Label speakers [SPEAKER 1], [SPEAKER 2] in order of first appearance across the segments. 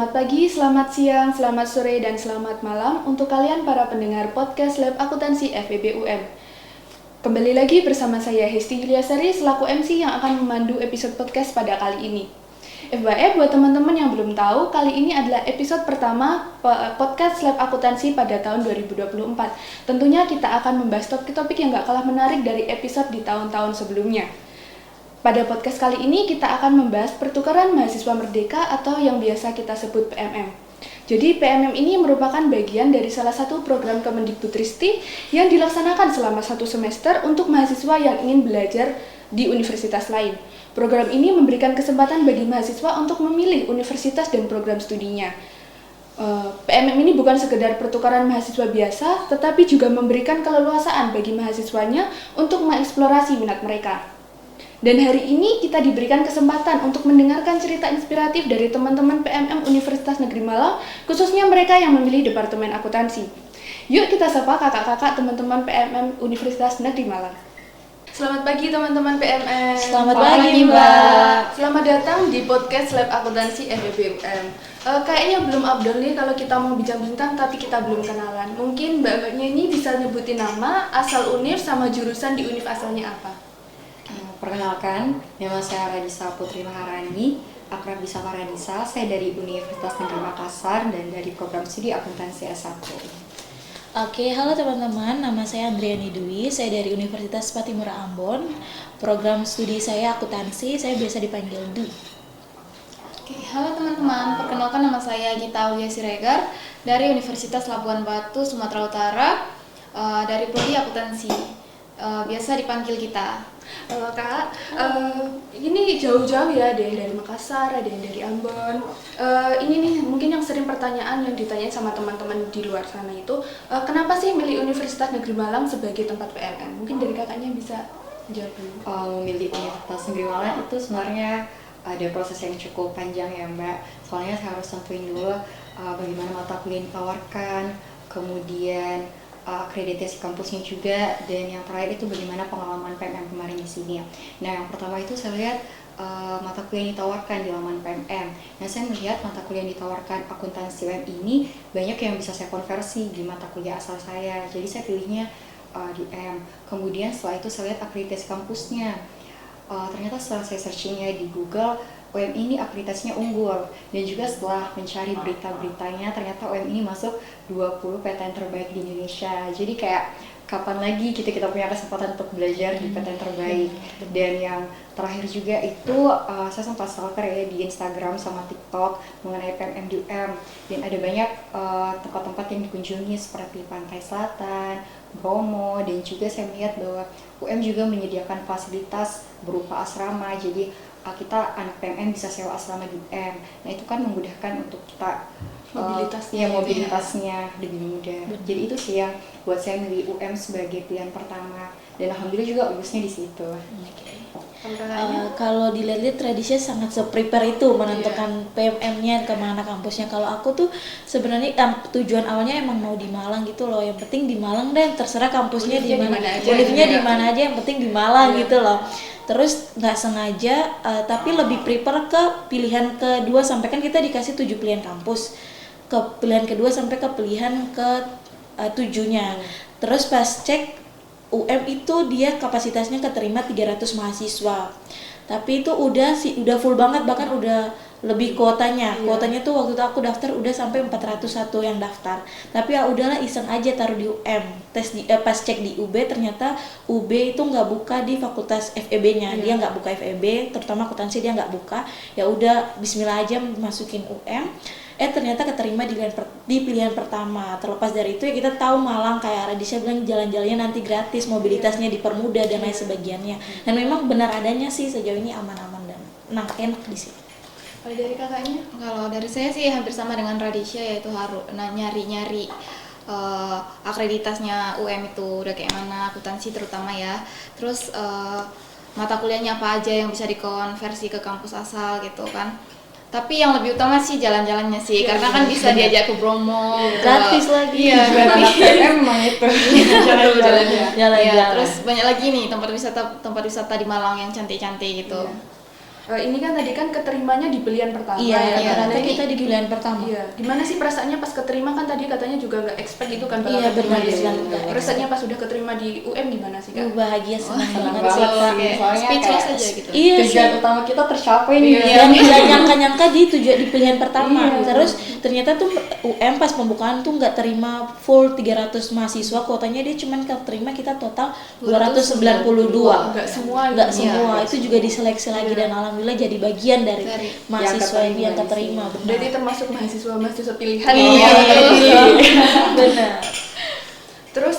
[SPEAKER 1] Selamat pagi, selamat siang, selamat sore, dan selamat malam untuk kalian para pendengar podcast Lab Akuntansi FEB UM. Kembali lagi bersama saya Hesti Yuliasari selaku MC yang akan memandu episode podcast pada kali ini. FYI buat teman-teman yang belum tahu, kali ini adalah episode pertama podcast Lab Akuntansi pada tahun 2024. Tentunya kita akan membahas topik-topik yang gak kalah menarik dari episode di tahun-tahun sebelumnya. Pada podcast kali ini kita akan membahas pertukaran mahasiswa merdeka atau yang biasa kita sebut PMM. Jadi PMM ini merupakan bagian dari salah satu program Kemendikbudristek yang dilaksanakan selama 1 semester untuk mahasiswa yang ingin belajar di universitas lain. Program ini memberikan kesempatan bagi mahasiswa untuk memilih universitas dan program studinya. PMM ini bukan sekedar pertukaran mahasiswa biasa, tetapi juga memberikan keleluasaan bagi mahasiswanya untuk mengeksplorasi minat mereka. Dan hari ini kita diberikan kesempatan untuk mendengarkan cerita inspiratif dari teman-teman PMM Universitas Negeri Malang, khususnya mereka yang memilih Departemen Akuntansi. Yuk kita sapa kakak-kakak teman-teman PMM Universitas Negeri Malang. Selamat pagi teman-teman PMM.
[SPEAKER 2] Selamat pagi Mbak.
[SPEAKER 1] Selamat datang di podcast Lab Akuntansi FEB UM. Kayaknya belum update nih kalau kita mau bincang-bincang tapi kita belum kenalan. Mungkin mbak-mbaknya ini bisa nyebutin nama, asal univ, sama jurusan di univ asalnya apa?
[SPEAKER 2] Perkenalkan, nama saya Radisa Putri Maharani, akrab disapa Radisa. Saya dari Universitas Negeri Makassar dan dari program studi akuntansi S1.
[SPEAKER 3] Oke, halo teman-teman, nama saya Andriani Dwi, saya dari Universitas Patimura Ambon. Program studi saya akuntansi, saya biasa dipanggil Du.
[SPEAKER 4] Oke, halo teman-teman, perkenalkan nama saya Gita Aulia Siregar dari Universitas Labuan Batu, Sumatera Utara, dari prodi akuntansi, biasa dipanggil Gita.
[SPEAKER 1] Kak, ini jauh-jauh ya, ada yang dari Makassar, ada yang dari Ambon. Ini nih mungkin yang sering pertanyaan yang ditanyain sama teman-teman di luar sana itu, kenapa sih milih Universitas Negeri Malang sebagai tempat PMM? Mungkin dari kakaknya bisa jawab dulu.
[SPEAKER 2] Memilih Universitas Negeri Malang itu sebenarnya ada proses yang cukup panjang ya Mbak. Soalnya saya harus tentuin dulu bagaimana mata kuliah yang ditawarkan, kemudian akreditasi kampusnya juga, dan yang terakhir itu bagaimana pengalaman PMM kemarin di sini. Nah, yang pertama itu saya lihat mata kuliah yang ditawarkan di laman PMM. Nah, saya melihat mata kuliah yang ditawarkan akuntansi UM ini banyak yang bisa saya konversi di mata kuliah asal saya. Jadi saya pilihnya di UM. Kemudian setelah itu saya lihat akreditasi kampusnya. Ternyata setelah saya searchingnya di Google, UM ini akreditasinya unggul, dan juga setelah mencari berita-beritanya ternyata UM ini masuk 20 PTN terbaik di Indonesia. Jadi kayak kapan lagi kita punya kesempatan untuk belajar di PTN terbaik. Dan yang terakhir juga itu saya sempat stalker ya di Instagram sama TikTok mengenai PMM di UM, dan ada banyak tempat-tempat yang dikunjungi seperti Pantai Selatan, Bromo, dan juga saya melihat bahwa UM juga menyediakan fasilitas berupa asrama. Jadi kita anak PMM bisa sewa asrama di UM. Nah, itu kan memudahkan untuk kita mobilitasnya lebih mudah. Jadi itu sih yang buat saya milih UM sebagai pilihan pertama, dan alhamdulillah juga lulusnya di situ.
[SPEAKER 3] Kalau dilihat tradisinya sangat se-prepare itu menentukan PMM-nya kemana kampusnya. Kalau aku tuh sebenarnya tujuan awalnya emang mau di Malang gitu loh. Yang penting di Malang deh, terserah kampusnya di mana, univnya di mana aja, yang penting di Malang gitu loh. Terus nggak sengaja, tapi lebih prepare ke pilihan kedua, sampai kan kita dikasih 7 pilihan kampus, ke pilihan kedua sampai ke pilihan ke 7-nya. Terus pas cek UM itu dia kapasitasnya keterima 300 mahasiswa, tapi itu udah full banget, bahkan udah lebih kuotanya. Kuotanya tuh waktu itu aku daftar udah sampai 401 yang daftar. Tapi ya udahlah, iseng aja taruh di UM. Pas cek di UB ternyata UB itu nggak buka di fakultas FEB-nya. Dia nggak buka FEB, terutama akuntansi dia nggak buka. Ya udah bismillah aja masukin UM. Ternyata keterima di pilihan pertama. Terlepas dari itu ya kita tahu Malang kayak Radisha bilang jalan-jalannya nanti gratis, mobilitasnya dipermudah dan lain sebagainya. Dan memang benar adanya sih sejauh ini aman-aman dan enak di sini.
[SPEAKER 1] Kalau dari kakaknya?
[SPEAKER 4] Kalau dari saya sih hampir sama dengan Radisha, yaitu harus nyari-nyari akreditasnya UM itu udah kayak mana, akuntansi terutama ya. Terus mata kuliahnya apa aja yang bisa dikonversi ke kampus asal gitu kan. Tapi yang lebih utama sih jalan-jalannya sih, karena kan bisa diajak ke Bromo,
[SPEAKER 3] gratis lagi.
[SPEAKER 4] Iya, gratis.
[SPEAKER 2] Emang itu.
[SPEAKER 4] Jalan-jalan. Terus banyak lagi nih tempat wisata di Malang yang cantik-cantik gitu.
[SPEAKER 1] Ini kan tadi kan keterimanya di pilihan pertama
[SPEAKER 3] Iya,
[SPEAKER 1] ya.
[SPEAKER 3] ternyata
[SPEAKER 1] Nah,
[SPEAKER 3] kita di pilihan pertama.
[SPEAKER 1] Iya, gimana sih perasaannya pas keterima kan tadi katanya juga nggak expect gitu kan
[SPEAKER 3] Iya, benar
[SPEAKER 1] keterima di
[SPEAKER 3] sekali,
[SPEAKER 1] UM.
[SPEAKER 3] nggak
[SPEAKER 1] Perasaannya pas udah keterima di UM gimana sih Kak?
[SPEAKER 3] Bahagia, senang
[SPEAKER 2] senang
[SPEAKER 3] banget sih
[SPEAKER 2] banget
[SPEAKER 3] Kak.
[SPEAKER 2] sih. Soalnya
[SPEAKER 4] speechless
[SPEAKER 2] kayak
[SPEAKER 4] aja gitu.
[SPEAKER 3] Iya sih.
[SPEAKER 2] Tujuan utama kita tercapai nih.
[SPEAKER 3] Dan nggak nyangka-nyangka di pilihan pertama. Terus ternyata tuh UM pas pembukaan tuh nggak terima full 300 mahasiswa, kuotanya dia cuman terima kita total 292.
[SPEAKER 1] Nggak semua
[SPEAKER 3] Nggak
[SPEAKER 1] gitu.
[SPEAKER 3] semua, itu juga diseleksi lagi dan alhamdulillah jadi bagian dari mahasiswa
[SPEAKER 2] yang
[SPEAKER 3] yang
[SPEAKER 2] keterima
[SPEAKER 3] keterima.
[SPEAKER 1] Berarti termasuk mahasiswa pilihan.
[SPEAKER 3] Iya, benar.
[SPEAKER 1] Terus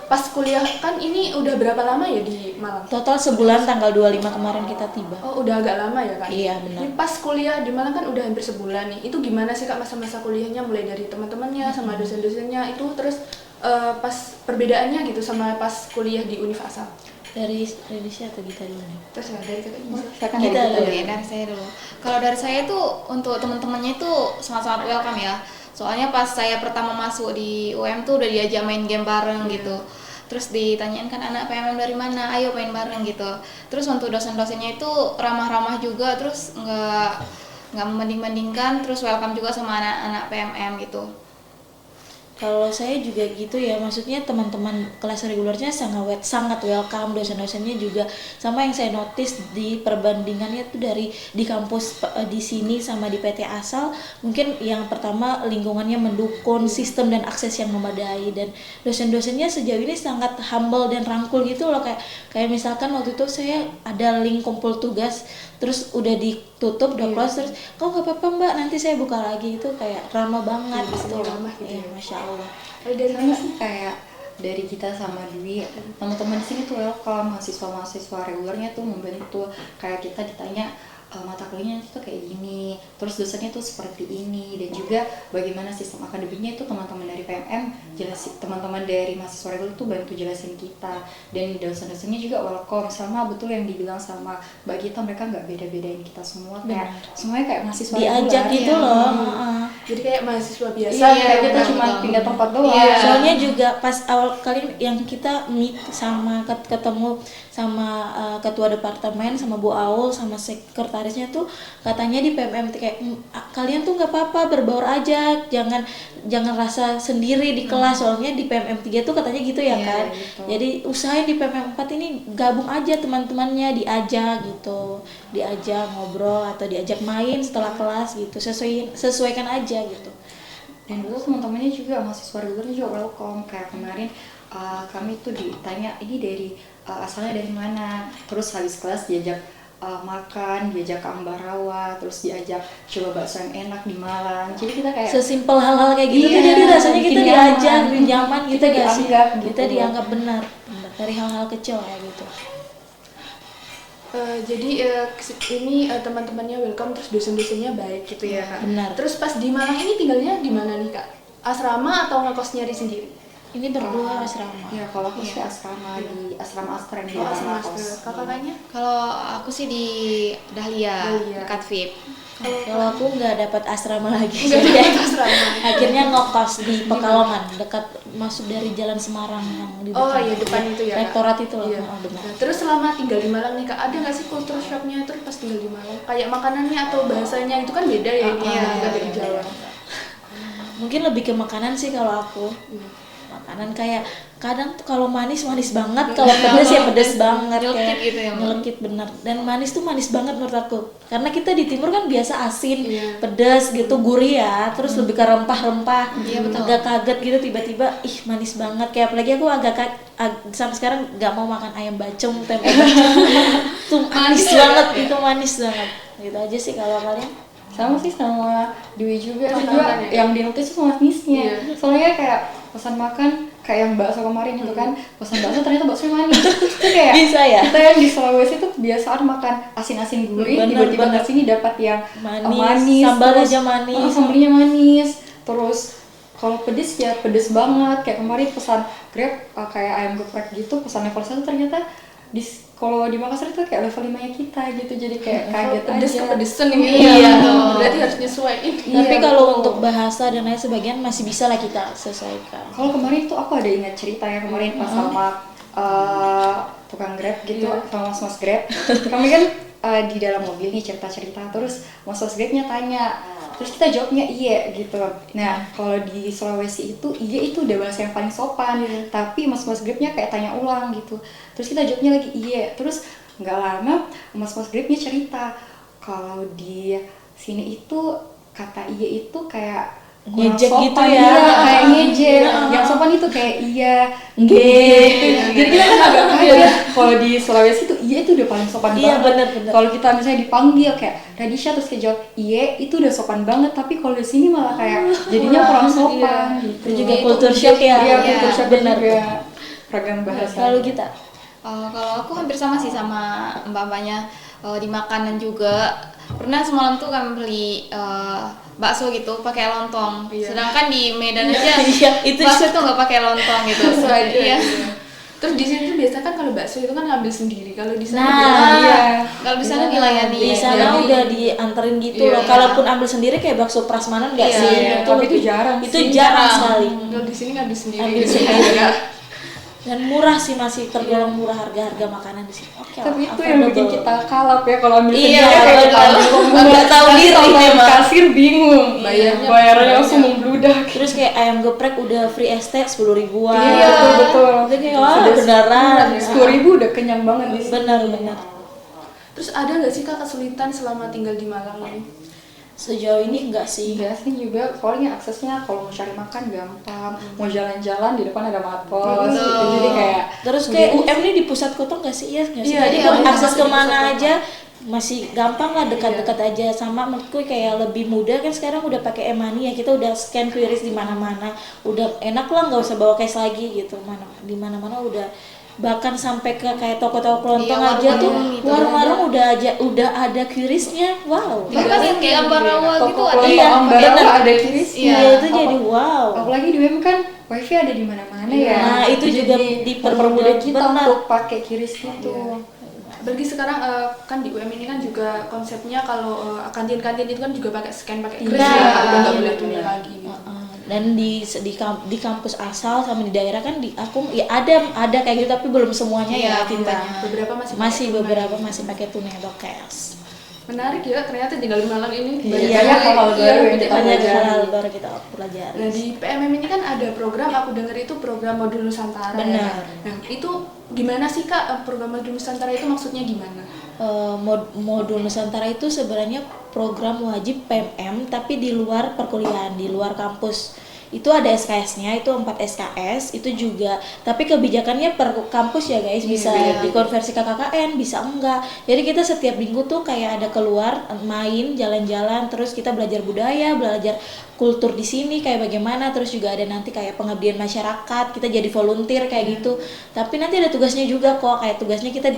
[SPEAKER 1] pas kuliah kan ini udah berapa lama ya di Malang?
[SPEAKER 3] Total sebulan tanggal 25 kemarin kita tiba.
[SPEAKER 1] Oh, udah agak lama ya Kak?
[SPEAKER 3] Iya, benar.
[SPEAKER 1] Ini pas kuliah di Malang kan udah hampir sebulan nih. Itu gimana sih Kak masa-masa kuliahnya mulai dari teman-temannya sama dosen-dosennya itu terus pas perbedaannya gitu sama pas kuliah di Univ asal?
[SPEAKER 3] Dari siapa kita dulu nih?
[SPEAKER 1] Terus ya dari Kak Iza.
[SPEAKER 2] Silakan
[SPEAKER 3] Kita
[SPEAKER 2] dari
[SPEAKER 3] dulu.
[SPEAKER 4] Ya, dari saya dulu. Kalau dari saya tuh untuk teman-temannya itu sangat-sangat welcome ya. Soalnya pas saya pertama masuk di UM tuh udah diajak main game bareng gitu. Terus ditanyain kan anak PMM dari mana, ayo main bareng gitu. Terus untuk dosen-dosennya itu ramah-ramah juga, terus nggak membanding-bandingkan, terus welcome juga sama anak-anak PMM gitu.
[SPEAKER 3] Kalau saya juga gitu ya, maksudnya teman-teman kelas regulernya sangat welcome, dosen-dosennya juga sama yang saya notice di perbandingannya tuh dari di kampus di sini sama di PT Asal, mungkin yang pertama lingkungannya mendukung, sistem dan akses yang memadai, dan dosen-dosennya sejauh ini sangat humble dan rangkul gitu loh, kayak misalkan waktu itu saya ada link kumpul tugas terus udah ditutup udah close terus kok nggak apa-apa mbak nanti saya buka lagi, itu kayak ramah banget gitu.
[SPEAKER 1] ramah gitu
[SPEAKER 3] Iya,
[SPEAKER 1] ya.
[SPEAKER 3] masya Allah.
[SPEAKER 1] Dari
[SPEAKER 2] Sama sih kayak dari kita sama Dwi, teman-teman di sini tuh welcome, mahasiswa regulernya tuh membantu, kayak kita ditanya mata kuliahnya itu kayak gini, terus dosennya tuh seperti ini, dan juga bagaimana sistem akademiknya itu teman-teman dari PMM jelasin, teman-teman dari mahasiswa reguler tuh bantu jelasin kita, dan dosen-dosennya juga welcome, sama betul yang dibilang sama Mbak Gita, mereka nggak beda-bedain kita semua, kayak semuanya kayak mahasiswa
[SPEAKER 3] Diajak
[SPEAKER 2] reguler.
[SPEAKER 3] gitu loh. Heeh.
[SPEAKER 1] Jadi kayak mahasiswa biasa
[SPEAKER 2] Iya, kayak kita
[SPEAKER 1] betul.
[SPEAKER 2] cuma pindah tempat doang.
[SPEAKER 1] Iya.
[SPEAKER 3] Soalnya juga pas awal kali yang kita meet sama ketemu sama ketua departemen sama Bu Aul sama sekretarisnya tuh katanya di PMM kayak kalian tuh nggak apa-apa berbaur aja, jangan rasa sendiri di kelas, soalnya di PMM 3 tuh katanya gitu ya kan.
[SPEAKER 2] gitu.
[SPEAKER 3] Jadi usahain di PMM 4 ini gabung aja teman-temannya, diajak gitu, diajak ngobrol atau diajak main setelah kelas gitu, sesuaikan aja gitu.
[SPEAKER 2] Dan dulu teman-temannya juga mahasiswa reguler juga welcome, kayak kemarin kami tuh ditanya ini dari asalnya dari mana, terus habis kelas diajak makan, diajak ke Ambarawa, terus diajak coba bakso yang enak di Malang, jadi kita kayak
[SPEAKER 3] Sesimpel hal-hal kayak gitu tuh
[SPEAKER 2] Iya,
[SPEAKER 3] jadi rasanya kita
[SPEAKER 2] bikin
[SPEAKER 3] diajak,
[SPEAKER 2] nyaman.
[SPEAKER 3] nyaman gitu
[SPEAKER 2] Kita
[SPEAKER 3] gak sih?
[SPEAKER 2] dianggap gitu.
[SPEAKER 3] Kita dianggap benar dari hal-hal kecil kayak gitu.
[SPEAKER 1] Jadi ini teman-temannya welcome, terus dosen-dosennya baik gitu ya Kak.
[SPEAKER 3] Benar.
[SPEAKER 1] Terus pas di Malang ini tinggalnya di mana nih Kak? Asrama atau ngekos nyari sendiri?
[SPEAKER 3] Ini berdua asrama.
[SPEAKER 2] ya kalau aku sih asrama di asrama Astra yang di
[SPEAKER 1] Oh,
[SPEAKER 2] Asrama
[SPEAKER 1] asrama
[SPEAKER 2] Kos.
[SPEAKER 1] kakaknya?
[SPEAKER 4] Kalau aku sih di Dahlia,
[SPEAKER 1] Dahlia.
[SPEAKER 4] dekat VIP.
[SPEAKER 3] Kalau aku nggak dapat asrama lagi,
[SPEAKER 1] Nggak
[SPEAKER 3] jadi
[SPEAKER 1] dapat asrama.
[SPEAKER 3] akhirnya ngekos di Pekalongan, dekat masuk dari Jalan Semarang yang di
[SPEAKER 1] Oh
[SPEAKER 3] depan.
[SPEAKER 1] iya depan itu ya Kak?
[SPEAKER 3] Rektorat itu loh.
[SPEAKER 1] Iya.
[SPEAKER 3] Oh, benar.
[SPEAKER 1] Nah, terus selama tinggal di Malang nih Kak, ada nggak sih culture shocknya terus pas tinggal di Malang? Kayak makanannya atau bahasanya itu kan beda ya ini
[SPEAKER 4] iya,
[SPEAKER 1] kita dari
[SPEAKER 4] iya,
[SPEAKER 1] Jawa.
[SPEAKER 3] Mungkin lebih ke makanan sih kalau aku. Makanan kayak kadang tuh kalau manis banget, kalau pedas ya pedas banget,
[SPEAKER 4] Nyelekit
[SPEAKER 3] kayak
[SPEAKER 4] gitu ya, Mbak?
[SPEAKER 3] nyelekit bener. Dan manis tuh manis banget menurut aku. Karena kita di timur kan biasa asin,
[SPEAKER 1] Iya.
[SPEAKER 3] pedas gitu, gurih ya, terus lebih ke rempah-rempah.
[SPEAKER 4] Iya, betul.
[SPEAKER 3] Agak kaget gitu tiba-tiba, ih manis banget. Kayak apalagi aku sampai sekarang nggak mau makan ayam bacem, tempe bacem. Tuh manis banget, itu manis banget. Gitu aja sih kalau kalian.
[SPEAKER 2] Sama sih sama Dwi juga,
[SPEAKER 1] Oh,
[SPEAKER 2] juga
[SPEAKER 1] sama ya?
[SPEAKER 2] yang di notice tuh manisnya.
[SPEAKER 1] Iya.
[SPEAKER 2] Soalnya kayak pesan makan kayak yang bakso kemarin itu kan, pesan bakso ternyata baksonya manis. Itu kayak
[SPEAKER 3] Bisa ya?
[SPEAKER 2] kita yang di Sulawesi tuh kebiasaan makan asin-asin gurih,
[SPEAKER 3] Bener,
[SPEAKER 2] tiba-tiba
[SPEAKER 3] bener.
[SPEAKER 2] kesini dapat yang
[SPEAKER 3] Manis, sambal
[SPEAKER 2] terus,
[SPEAKER 3] aja manis.
[SPEAKER 2] sambalnya manis, terus kalau pedes ya pedes banget. Kayak kemarin pesan Grab kayak ayam geprek gitu, pesan level 1 ternyata kalau di Makassar itu kayak level 5-nya kita gitu, jadi kayak kaget
[SPEAKER 1] Pedes
[SPEAKER 2] aja.
[SPEAKER 1] kepedesan gitu.
[SPEAKER 3] Iya.
[SPEAKER 1] Berarti harus nyesuaiin.
[SPEAKER 3] Tapi
[SPEAKER 2] Iya,
[SPEAKER 3] kalau
[SPEAKER 2] betul.
[SPEAKER 3] untuk bahasa dan lain sebagian masih bisa lah kita sesuaikan.
[SPEAKER 2] Kalau kemarin tuh aku ada ingat cerita ya kemarin pas sama tukang Grab gitu,
[SPEAKER 1] Iya.
[SPEAKER 2] sama mas-mas Grab. Kami kan di dalam mobil nih cerita-cerita, terus mas grabnya tanya, terus kita jawabnya iya gitu. Nah kalau di Sulawesi itu iya itu udah bahasa yang paling sopan, tapi mas grabnya kayak tanya ulang gitu, terus kita jawabnya lagi iya. Terus nggak lama mas grabnya cerita kalau di sini itu kata iya itu kayak
[SPEAKER 3] ngejek gitu
[SPEAKER 2] sopan,
[SPEAKER 3] ya,
[SPEAKER 2] kayak ngejek. Yang sopan itu kayak iya, gitu. Jadi kita kan agak kaget. Kalau di Sulawesi itu iya itu udah paling sopan
[SPEAKER 3] Iya,
[SPEAKER 2] banget.
[SPEAKER 3] bener.
[SPEAKER 2] Kalau kita misalnya dipanggil kayak Radisha terus kayak jawab iya itu udah sopan banget. Tapi kalau di sini malah kayak jadinya kurang sopan. Gitu.
[SPEAKER 3] Itu juga culture shock ya.
[SPEAKER 2] Iya, culture shock
[SPEAKER 3] benar.
[SPEAKER 2] juga. Ragam bahasa.
[SPEAKER 3] Kalau kita
[SPEAKER 4] Kalau aku hampir sama sih sama mbak-mbaknya, di makanan juga pernah semalam tuh kami beli bakso gitu pakai lontong, sedangkan di Medan aja
[SPEAKER 3] itu
[SPEAKER 4] bakso tuh nggak pakai lontong gitu. Iya.
[SPEAKER 1] Terus di sini tuh biasa kan kalau bakso itu kan ngambil sendiri, kalau di sana
[SPEAKER 4] Kalau di sana dilayani.
[SPEAKER 3] di sana udah dianterin gitu loh. Kalaupun ambil sendiri kayak bakso prasmanan nggak sih?
[SPEAKER 2] Tapi itu jarang.
[SPEAKER 3] Itu jarang sekali.
[SPEAKER 1] Kalau di sini ngambil sendiri.
[SPEAKER 3] Ambil sendiri. Dan murah sih, masih tergolong murah harga makanan di sini. Oke.
[SPEAKER 2] Tapi itu yang bikin kita kalap ya kalau ambil
[SPEAKER 3] Iya,
[SPEAKER 2] sendiri kayak
[SPEAKER 3] betul. Nggak tahu diri memang.
[SPEAKER 2] kasir bingung. Bayarnya langsung membludak.
[SPEAKER 3] Terus kayak ayam geprek udah free ST 10 ribuan.
[SPEAKER 2] Iya, betul.
[SPEAKER 3] Itu kayak wah beneran.
[SPEAKER 2] 10.000 udah kenyang banget di sini.
[SPEAKER 3] Benar.
[SPEAKER 1] Terus ada nggak sih Kak kesulitan selama tinggal di Malang ini?
[SPEAKER 3] Sejauh ini enggak sih.
[SPEAKER 2] Iya sih juga, soalnya aksesnya kalau mau cari makan gampang, mau jalan-jalan di depan ada matpos, gitu. Jadi kayak
[SPEAKER 3] Terus kayak UM ini di pusat kota nggak sih? Iya nggak sih?
[SPEAKER 1] Iya,
[SPEAKER 3] Jadi
[SPEAKER 1] iya,
[SPEAKER 3] kalau
[SPEAKER 1] iya,
[SPEAKER 3] akses
[SPEAKER 1] masih di
[SPEAKER 3] kemana
[SPEAKER 1] pusat
[SPEAKER 3] aja masih gampang lah, dekat-dekat aja. Sama menurutku kayak lebih mudah kan sekarang udah pakai e-money ya, kita udah scan QRIS di mana-mana, udah enak lah, nggak usah bawa cash lagi gitu. Di mana-mana udah, bahkan sampai ke kayak toko-toko kelontong aja tuh warung-warung udah ada QRIS-nya. Wow.
[SPEAKER 4] Bahkan yang di Ambarawa gitu ada.
[SPEAKER 3] Iya, benar.
[SPEAKER 2] ada kiris.
[SPEAKER 3] Iya, itu jadi wow.
[SPEAKER 2] Apalagi di UM kan wifi ada di mana-mana ya.
[SPEAKER 3] Nah, itu juga
[SPEAKER 2] dipermudah kita
[SPEAKER 3] benar.
[SPEAKER 2] untuk pakai kiris gitu.
[SPEAKER 1] Bagi sekarang kan di UM ini kan juga konsepnya kalau kantin-kantin itu kan juga pakai scan pakai kris
[SPEAKER 3] Iya.
[SPEAKER 1] ya, udah nggak boleh tunai lagi gitu.
[SPEAKER 3] Dan di kampus asal sama di daerah kan di aku ya ada kayak gitu, tapi belum semuanya ya kita.
[SPEAKER 1] Beberapa
[SPEAKER 3] Masih beberapa masih pakai tunai atau cash.
[SPEAKER 1] Menarik ya, ternyata tinggal di Malang ini
[SPEAKER 2] Banyak hal-hal baru yang kita
[SPEAKER 3] banyak
[SPEAKER 2] pelajari.
[SPEAKER 3] hal baru kita pelajari.
[SPEAKER 1] Nah di PMM ini kan ada program, aku dengar itu program modul Nusantara.
[SPEAKER 3] Benar.
[SPEAKER 1] Ya. Nah itu gimana sih Kak, program modul Nusantara itu maksudnya gimana?
[SPEAKER 3] Modul Nusantara itu sebenarnya program wajib PMM tapi di luar perkuliahan, di luar kampus. Itu ada SKS-nya, itu 4 SKS, itu juga, tapi kebijakannya per kampus ya guys, bisa dikonversi ke KKN, bisa enggak. Jadi kita setiap minggu tuh kayak ada keluar, main, jalan-jalan, terus kita belajar budaya, belajar kultur di sini kayak bagaimana, terus juga ada nanti kayak pengabdian masyarakat, kita jadi volunteer kayak gitu. Tapi nanti ada tugasnya juga kok, kayak tugasnya kita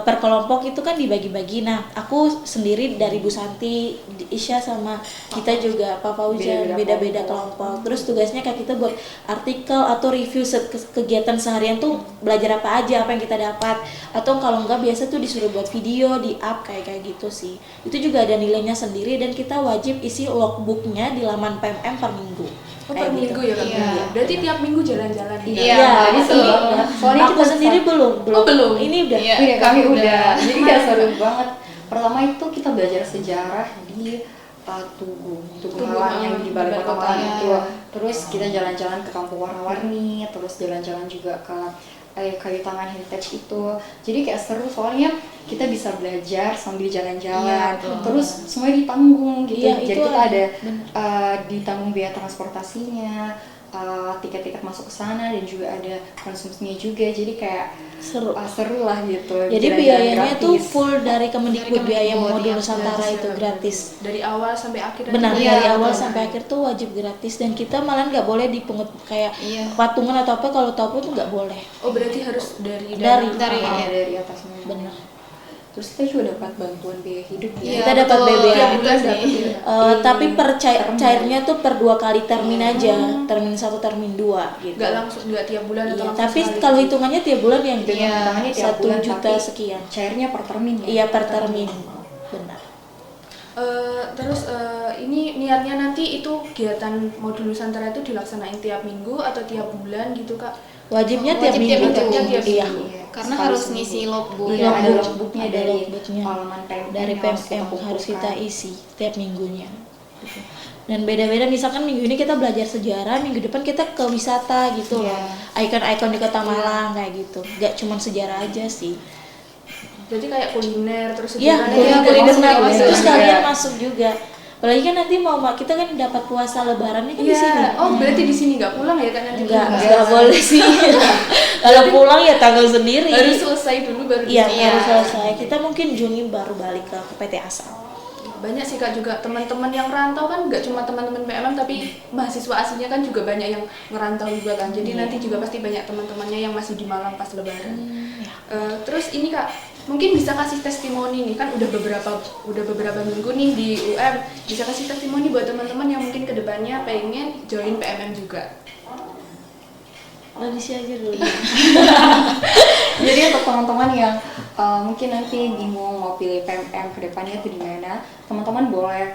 [SPEAKER 3] per kelompok itu kan dibagi-bagi. Nah, aku sendiri dari Bu Santi, Isya sama kita juga Pak Fauzan, beda-beda kelompok. Terus tugasnya kayak kita buat artikel atau review kegiatan seharian tuh belajar apa aja, apa yang kita dapat, atau kalau enggak biasa tuh disuruh buat video, di up kayak gitu sih. Itu juga ada nilainya sendiri dan kita wajib isi logbooknya di laman PMM per minggu.
[SPEAKER 1] Oh per minggu ya Kak?
[SPEAKER 4] Iya.
[SPEAKER 1] Berarti tiap minggu jalan-jalan ya?
[SPEAKER 4] Iya,
[SPEAKER 2] Ini seru banget. Soalnya
[SPEAKER 3] Aku
[SPEAKER 2] kita
[SPEAKER 3] sendiri belum.
[SPEAKER 1] Oh, belum?
[SPEAKER 3] Ini udah.
[SPEAKER 4] Iya.
[SPEAKER 2] Udah, kami udah. Jadi kayak seru banget. Pertama itu kita belajar sejarah di Tugu Malang yang di Balai Kota Malang itu. Terus kita jalan-jalan ke Kampung Warna-Warni, terus jalan-jalan juga ke Kayu Tangan Heritage itu. Jadi kayak seru soalnya kita bisa belajar sambil jalan-jalan. Terus semuanya ditanggung gitu.
[SPEAKER 3] Iya,
[SPEAKER 2] Jadi
[SPEAKER 3] itu
[SPEAKER 2] kita ada ditanggung biaya transportasinya, tiket-tiket masuk ke sana, dan juga ada konsumsinya juga. Jadi kayak seru lah gitu.
[SPEAKER 3] Jadi
[SPEAKER 2] jalan-jalan
[SPEAKER 3] biayanya tuh
[SPEAKER 2] gratis.
[SPEAKER 3] full dari Kemendikbud, biaya
[SPEAKER 4] Kemendikbud,
[SPEAKER 3] modul
[SPEAKER 4] ya.
[SPEAKER 3] Nusantara itu gratis.
[SPEAKER 1] Dari awal sampai akhir.
[SPEAKER 3] Benar,
[SPEAKER 1] nanti?
[SPEAKER 3] dari
[SPEAKER 4] Iya,
[SPEAKER 3] awal
[SPEAKER 4] betul.
[SPEAKER 3] sampai akhir tuh wajib gratis, dan kita malah nggak boleh dipungut kayak
[SPEAKER 4] Iya.
[SPEAKER 3] patungan atau apa. Kalau tahu tuh nggak boleh.
[SPEAKER 1] Oh berarti harus dari
[SPEAKER 3] Dari
[SPEAKER 2] Dari atasnya.
[SPEAKER 3] benar.
[SPEAKER 2] Terus kita juga dapat bantuan biaya hidup ya.
[SPEAKER 4] Iya,
[SPEAKER 3] Kita dapat
[SPEAKER 4] betul.
[SPEAKER 3] BBM.
[SPEAKER 4] Iya,
[SPEAKER 1] bulan
[SPEAKER 4] sih.
[SPEAKER 1] dapat ya?
[SPEAKER 3] Tapi per cairnya tuh per 2 kali termin aja, termin 1, termin 2 gitu.
[SPEAKER 1] Nggak langsung, nggak tiap bulan atau
[SPEAKER 3] Iya,
[SPEAKER 1] langsung
[SPEAKER 3] tapi
[SPEAKER 1] sekali?
[SPEAKER 3] kalau hitungannya tiap bulan yang
[SPEAKER 2] Dengan hitungannya tiap
[SPEAKER 3] 1
[SPEAKER 2] bulan,
[SPEAKER 3] juta
[SPEAKER 2] tapi
[SPEAKER 3] sekian.
[SPEAKER 2] cairnya per termin ya.
[SPEAKER 3] Iya, per termin. Benar.
[SPEAKER 1] Terus ini niatnya nanti itu kegiatan modul Nusantara itu dilaksanain tiap minggu atau tiap bulan gitu Kak?
[SPEAKER 3] Wajibnya
[SPEAKER 1] Oh,
[SPEAKER 3] tiap
[SPEAKER 4] wajib tiap
[SPEAKER 3] minggu.
[SPEAKER 4] minggu.
[SPEAKER 3] Iya.
[SPEAKER 1] Iya.
[SPEAKER 4] Karena
[SPEAKER 2] sekali
[SPEAKER 4] harus
[SPEAKER 2] seminggu.
[SPEAKER 4] ngisi logbook.
[SPEAKER 2] Iya, ada
[SPEAKER 3] Logbook.
[SPEAKER 2] logbooknya
[SPEAKER 3] Ada
[SPEAKER 2] dari
[SPEAKER 3] logbooknya.
[SPEAKER 2] halaman PMM
[SPEAKER 3] Dari
[SPEAKER 2] yang
[SPEAKER 3] PMM harus kita
[SPEAKER 2] kumpulkan.
[SPEAKER 3] isi tiap minggunya gitu. Dan beda-beda, misalkan minggu ini kita belajar sejarah, minggu depan kita ke wisata gitu loh, ikon-ikon di kota Malang kayak gitu, gak cuman sejarah aja sih.
[SPEAKER 1] Jadi kayak kuliner terus
[SPEAKER 3] Iya,
[SPEAKER 1] sejarahnya
[SPEAKER 3] kuliner
[SPEAKER 1] masuk
[SPEAKER 3] itu
[SPEAKER 1] juga.
[SPEAKER 3] sekalian masuk juga. Apalagi kan nanti kita kan dapat puasa lebarannya kan di
[SPEAKER 1] Iya.
[SPEAKER 3] sini.
[SPEAKER 1] Oh, berarti di sini nggak pulang ya kan nanti?
[SPEAKER 3] Enggak boleh sih. Kalau pulang ya tanggal sendiri.
[SPEAKER 1] Harus selesai dulu baru
[SPEAKER 3] Iya,
[SPEAKER 1] bisa.
[SPEAKER 3] harus selesai. Kita mungkin Juni baru balik ke PT Asal.
[SPEAKER 1] Banyak sih Kak juga teman-teman yang rantau kan, nggak cuma teman-teman PMM tapi mahasiswa aslinya kan juga banyak yang ngerantau juga kan. Jadi nanti juga pasti banyak teman-temannya yang masih di Malang pas lebaran. Terus ini Kak, mungkin bisa kasih testimoni nih, kan udah beberapa minggu nih di UM, bisa kasih testimoni buat teman-teman yang mungkin kedepannya pengen join PMM juga.
[SPEAKER 3] Isi aja dulu.
[SPEAKER 2] Jadi untuk teman-teman yang mungkin nanti bingung mau pilih PMM ke depannya itu di mana, teman-teman boleh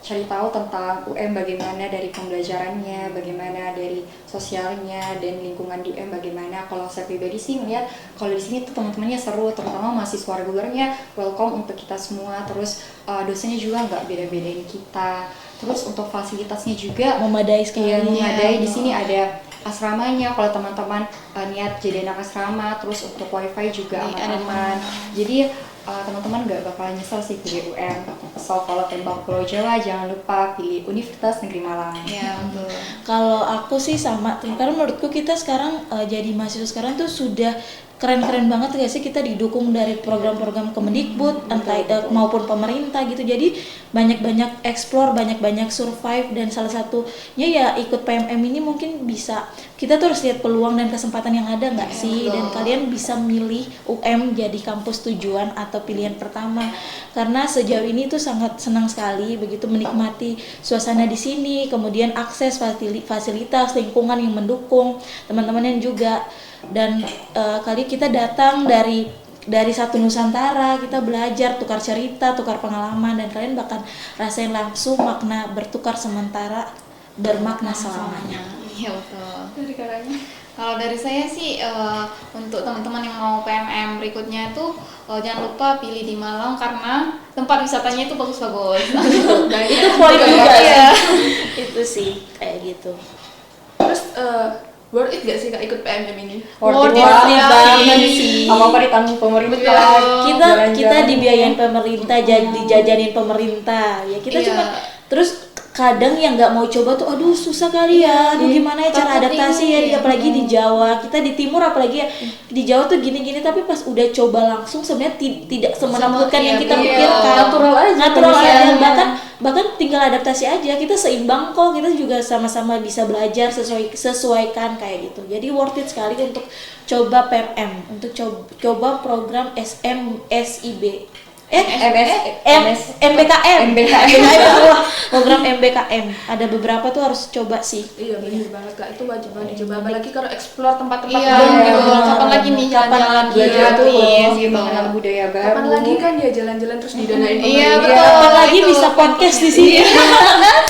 [SPEAKER 2] cari tahu tentang UM bagaimana dari pembelajarannya, bagaimana dari sosialnya dan lingkungan di UM bagaimana. Kalau saya pribadi sih melihat kalau di sini tuh teman-temannya seru, terutama mahasiswa regulernya welcome untuk kita semua. Terus dosennya juga nggak beda-bedain kita. Terus untuk fasilitasnya juga
[SPEAKER 3] Memadai sekali.
[SPEAKER 2] Iya, memadai. Di sini ada asramanya kalau teman-teman niat jadi anak asrama, terus untuk wifi juga aman-aman. Jadi teman-teman nggak bakalan nyesel sih pilih UM. So kalau tembak Pulau Jawa jangan lupa pilih Universitas Negeri Malang.
[SPEAKER 4] Iya, betul.
[SPEAKER 3] Kalau aku sih sama, karena menurutku kita sekarang jadi mahasiswa sekarang tuh sudah keren-keren banget gak sih, kita didukung dari program-program Kemendikbud maupun pemerintah gitu. Jadi banyak-banyak explore, banyak-banyak survive, dan salah satunya ya ikut PMM ini mungkin bisa, kita tuh harus lihat peluang dan kesempatan yang ada nggak sih, dan kalian bisa milih UM jadi kampus tujuan atau pilihan pertama. Karena sejauh ini tuh sangat senang sekali begitu menikmati suasana di sini, kemudian akses fasilitas lingkungan yang mendukung, teman-teman yang juga. Dan kali kita datang dari satu Nusantara, kita belajar, tukar cerita, tukar pengalaman, dan kalian bakal rasain langsung makna bertukar sementara bermakna selamanya.
[SPEAKER 4] Iya, betul.
[SPEAKER 1] Dari kakaknya.
[SPEAKER 4] Kalau dari saya sih untuk teman-teman yang mau PMM berikutnya itu jangan lupa pilih di Malang karena tempat wisatanya itu bagus-bagus.
[SPEAKER 3] Itu poin juga
[SPEAKER 4] ya.
[SPEAKER 3] Itu sih kayak gitu.
[SPEAKER 1] Terus worth it gak sih Kak ikut PMM ini?
[SPEAKER 2] Worth it
[SPEAKER 3] banget
[SPEAKER 2] sih. Apa-apa ditanggung pemerintah.
[SPEAKER 3] Kita
[SPEAKER 2] Jalan-jalan.
[SPEAKER 3] dibiayain pemerintah, dijajanin pemerintah. Ya kita
[SPEAKER 4] Iya.
[SPEAKER 3] cuma terus kadang yang nggak mau coba tuh, aduh susah kali ya, aduh gimana ya cara
[SPEAKER 4] takut
[SPEAKER 3] adaptasi
[SPEAKER 4] ini,
[SPEAKER 3] ya, apalagi di Jawa, kita di timur apalagi ya, di Jawa tuh gini-gini, tapi pas udah coba langsung sebenarnya tidak semenakutkan yang kita pikirkan. Natural aja, bahkan tinggal adaptasi aja, kita seimbang kok, kita juga sama-sama bisa belajar sesuaikan kayak gitu. Jadi worth it sekali untuk coba PMM, untuk coba program MBKM. Program MBKM. Ada beberapa tuh harus coba sih.
[SPEAKER 1] Iya benar banget Kak, itu wajib banget dicoba. Apalagi kalau explore tempat-tempat
[SPEAKER 4] Iya,
[SPEAKER 1] baru
[SPEAKER 4] betul.
[SPEAKER 1] gitu.
[SPEAKER 4] Kapan lagi nih jalan-jalan
[SPEAKER 2] Belajar tuh
[SPEAKER 4] gratis gitu.
[SPEAKER 2] mengenal budaya baru.
[SPEAKER 1] Kapan lagi kan ya jalan-jalan terus didanain
[SPEAKER 4] Iya,
[SPEAKER 1] pemerintah.
[SPEAKER 4] betul.
[SPEAKER 3] Kapan lagi
[SPEAKER 4] itu
[SPEAKER 3] bisa podcast di sini?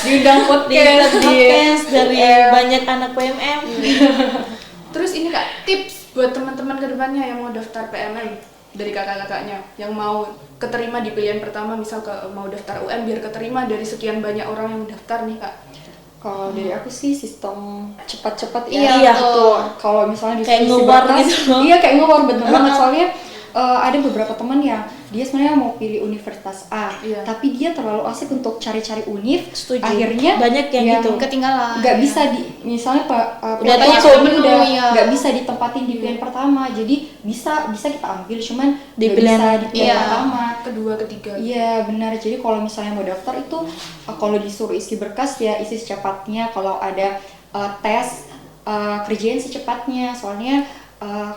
[SPEAKER 2] Diundang podcast.
[SPEAKER 3] Podcast dari banyak anak PMM.
[SPEAKER 1] Terus ini Kak, tips buat teman-teman kedepannya yang mau daftar PMM dari kakak-kakaknya yang mau keterima di pilihan pertama, misal mau daftar UM biar keterima dari sekian banyak orang yang daftar nih Kak.
[SPEAKER 2] Kalau dari aku sih sistem cepat-cepat
[SPEAKER 4] Iya,
[SPEAKER 2] ya.
[SPEAKER 4] betul.
[SPEAKER 2] Kalau misalnya di
[SPEAKER 3] Kayak
[SPEAKER 2] sisi
[SPEAKER 3] ngewar
[SPEAKER 2] berkas,
[SPEAKER 3] gitu.
[SPEAKER 2] Iya kayak ngewar bener banget, soalnya ada beberapa teman yang dia sebenarnya mau pilih universitas A,
[SPEAKER 1] Iya.
[SPEAKER 2] tapi dia terlalu asik untuk cari-cari univ.
[SPEAKER 3] Setuju.
[SPEAKER 2] Akhirnya
[SPEAKER 3] Banyak yang gitu.
[SPEAKER 4] Ketinggalan.
[SPEAKER 2] nggak
[SPEAKER 4] ya.
[SPEAKER 2] bisa misalnya
[SPEAKER 3] Udah
[SPEAKER 2] kuotanya
[SPEAKER 3] tutup,
[SPEAKER 2] ini
[SPEAKER 4] penuh, ya.
[SPEAKER 2] nggak bisa ditempatin di pilihan pertama, jadi bisa kita ambil cuman
[SPEAKER 3] Di
[SPEAKER 2] nggak
[SPEAKER 3] pilihan-
[SPEAKER 2] bisa di pilihan
[SPEAKER 4] iya.
[SPEAKER 2] pertama.
[SPEAKER 1] Kedua, ketiga.
[SPEAKER 2] Iya benar, jadi kalau misalnya mau daftar itu kalau disuruh isi berkas ya isi secepatnya, kalau ada tes kerjain secepatnya, soalnya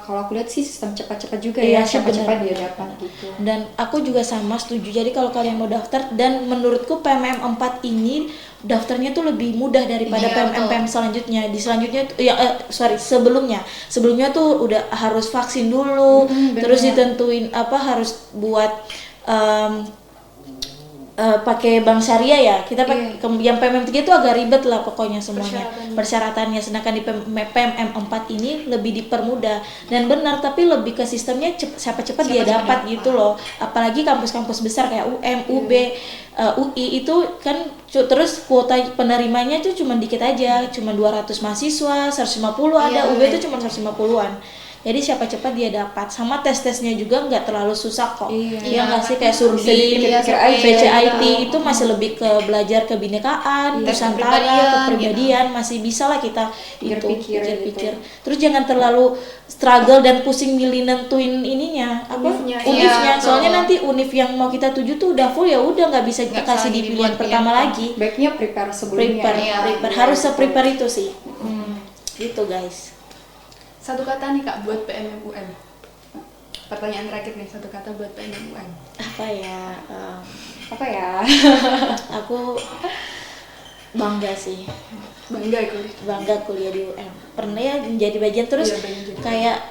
[SPEAKER 2] kalau aku lihat sih sistem cepat-cepat juga
[SPEAKER 3] Iya,
[SPEAKER 2] ya, cepat-cepat
[SPEAKER 3] benar.
[SPEAKER 2] dia dapat gitu.
[SPEAKER 3] Dan aku juga sama setuju. Jadi kalau kalian mau daftar, dan menurutku PMM 4 ini daftarnya tuh lebih mudah daripada
[SPEAKER 4] Iya,
[SPEAKER 3] PMM selanjutnya. Di selanjutnya tuh sebelumnya tuh udah harus vaksin dulu,
[SPEAKER 2] benar.
[SPEAKER 3] terus ditentuin harus buat pakai bank syariah ya, kita pakai yang PMM 3 itu agak ribet lah pokoknya semuanya persyaratannya, sedangkan di PMM 4 ini lebih dipermudah dan benar, tapi lebih ke sistemnya siapa cepat dia dapat gitu loh, apalagi kampus-kampus besar kayak UM, UB, UI itu kan terus kuota penerimanya tuh cuma dikit aja, cuma 200 mahasiswa, 150 ada, UB itu cuma 150-an. Jadi siapa cepat dia dapat, sama tes-tesnya juga nggak terlalu susah kok. Iya nggak sih, kayak Surdim, PCIT itu masih lebih ke belajar kebinekaan, Nusantara, kepribadian, masih bisa lah kita itu pikir-pikir. Terus jangan terlalu struggle dan pusing milih nentuin ininya univnya. Soalnya nanti univ yang mau kita tuju tuh udah full, ya udah nggak bisa kita kasih di pilihan pertama lagi.
[SPEAKER 2] Baiknya prepare sebelumnya.
[SPEAKER 3] Prepare. Harus se-prepare itu sih. Gitu guys.
[SPEAKER 1] Satu kata nih Kak buat PMM UM. Pertanyaan terakhir nih, satu kata buat PMM UM.
[SPEAKER 2] Apa ya?
[SPEAKER 3] Aku bangga sih. Bangga kuliah di UM. Pernah ya menjadi bagian, terus kayak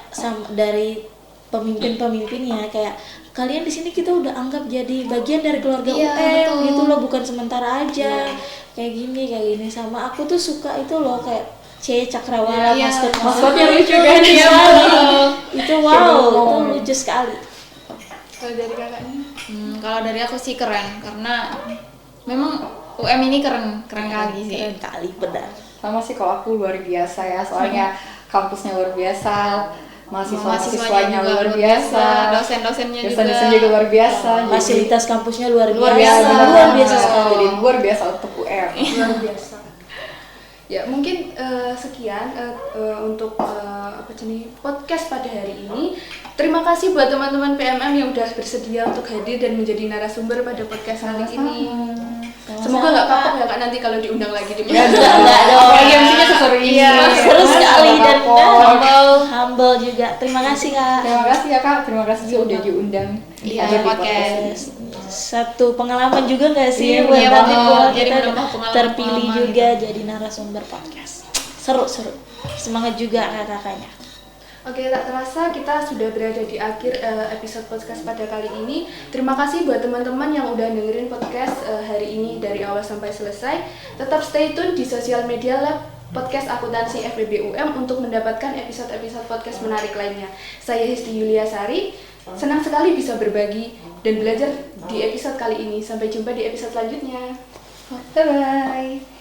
[SPEAKER 3] dari pemimpin-pemimpinnya, kayak kalian di sini kita udah anggap jadi bagian dari keluarga UM gitu loh, bukan sementara aja. Kayak gini. Sama aku tuh suka itu loh, kayak Cakrawala, maskotnya lucu kan ya. Itu lucu sekali.
[SPEAKER 1] Kalau dari kakaknya?
[SPEAKER 4] Kalau dari aku sih keren, karena memang UM ini keren kali sih.
[SPEAKER 3] Keren kali, benar.
[SPEAKER 2] Sama sih kalau aku luar biasa ya, soalnya kampusnya luar biasa, mahasiswanya luar biasa,
[SPEAKER 4] dosen-dosennya
[SPEAKER 2] juga luar biasa,
[SPEAKER 3] fasilitas kampusnya luar
[SPEAKER 2] biasa sekali. Jadi luar biasa untuk UM.
[SPEAKER 1] Luar biasa. Ya mungkin sekian untuk podcast pada hari ini. Terima kasih buat teman-teman PMM yang udah bersedia untuk hadir dan menjadi narasumber pada podcast kali ini. Semoga nggak kapok ya Kak nanti kalau diundang lagi di podcast.
[SPEAKER 3] Enggak dong.
[SPEAKER 2] MC-nya seseru ini.
[SPEAKER 3] Seru sekali dan humble juga. Terima kasih Kak.
[SPEAKER 2] Terima kasih ya Kak. Terima kasih sudah diundang di
[SPEAKER 4] podcast.
[SPEAKER 3] Satu pengalaman juga nggak sih buat kita terpilih juga jadi narasumber podcast. Seru. Semangat juga kakaknya.
[SPEAKER 1] Oke, tak terasa kita sudah berada di akhir episode podcast pada kali ini. Terima kasih buat teman-teman yang udah dengerin podcast hari ini dari awal sampai selesai. Tetap stay tune di sosial media Lab Podcast Akuntansi FEB UM untuk mendapatkan episode-episode podcast menarik lainnya. Saya Hesti Yulia Sari, senang sekali bisa berbagi dan belajar di episode kali ini. Sampai jumpa di episode selanjutnya.
[SPEAKER 2] Bye-bye.